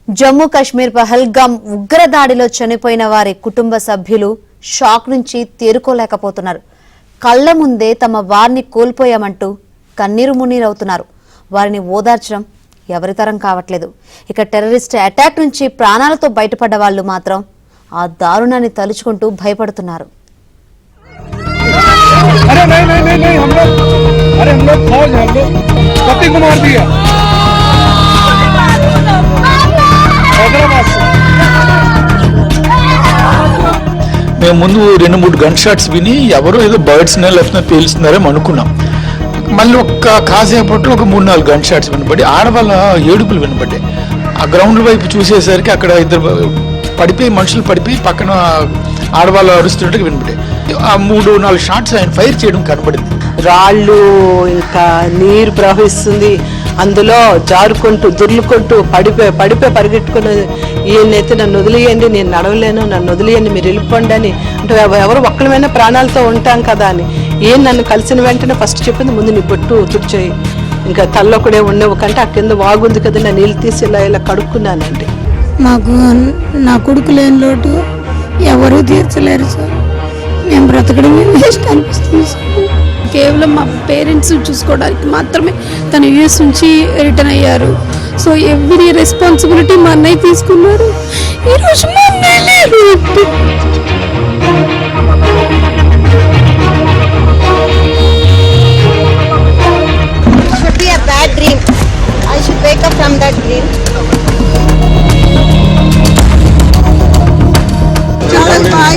జమ్మూ కాశ్మీర్ పహల్గామ్ ఉగ్రదాడిలో చనిపోయిన వారి కుటుంబ సభ్యులు షాక్ నుంచి తేరుకోలేకపోతున్నారు. కళ్ల ముందే తమ వారిని కోల్పోయామంటూ కన్నీరు మున్నీరవుతున్నారు. వారిని ఓదార్చడం ఎవరితరం కావట్లేదు. ఇక టెర్రరిస్ట్ అటాక్ నుంచి ప్రాణాలతో బయటపడ్డ వాళ్ళు మాత్రం ఆ దారుణాన్ని తలుచుకుంటూ భయపడుతున్నారు. మేము ముందు 2-3 గన్ షాట్స్ విని ఎవరో ఏదో బర్డ్స్ లెఫ్ట్ పేలుస్తున్నారేమో అనుకున్నాం. మళ్ళీ కాసేపట్లో 3-4 గన్ షాట్స్ వినబడి ఆడవాళ్ళ ఏడుపులు వినబడ్డాయి. ఆ గ్రౌండ్ వైపు చూసేసరికి అక్కడ ఇద్దరు పడిపోయి మనుషులు పడిపోయి పక్కన ఆడవాళ్ళు అరుస్తున్నట్టుగా వినబడ్డాయి. ఆ 3-4 షాట్స్ ఆయన ఫైర్ చేయడం కనబడింది. రాళ్ళు ఇంకా నీరు ప్రవహిస్తుంది, అందులో జారుకుంటూ దుర్లుకుంటూ పడిపోయి పరిగెట్టుకుని ఈయనైతే నన్ను వదిలేయండి, నేను నడవలేను, నన్ను వదిలేయండి, మీరు వెళ్ళిపోండి అని అంటే ఎవరు ఒక్కలమైనా ప్రాణాలతో ఉంటాం కదా అని ఈయన నన్ను కలిసిన వెంటనే ఫస్ట్ చెప్పింది, ముందు నీ బొట్టు తుడిచేయి, ఇంకా తల్లో కూడా ఉండవు కంటే ఆ కింద వాగుంది కదా, నా నీళ్ళు తీసి ఇలా కడుక్కున్నానండి. మాకు నా కొడుకు లేని లోటు ఎవరూ తీర్చలేరు సార్. మేము బ్రతకడమే వేస్ట్ అనిపిస్తుంది సార్. కేవలం మా పేరెంట్స్ చూసుకోవడానికి మాత్రమే తను యూఎస్ నుంచి రిటర్న్ అయ్యారు. సో ఎవ్రీ రెస్పాన్సిబిలిటీ మా అన్నయ్య తీసుకున్నారు. ఈరోజు మా అన్నయ్య లేరు. I should wake up from that dream. Charles, bye.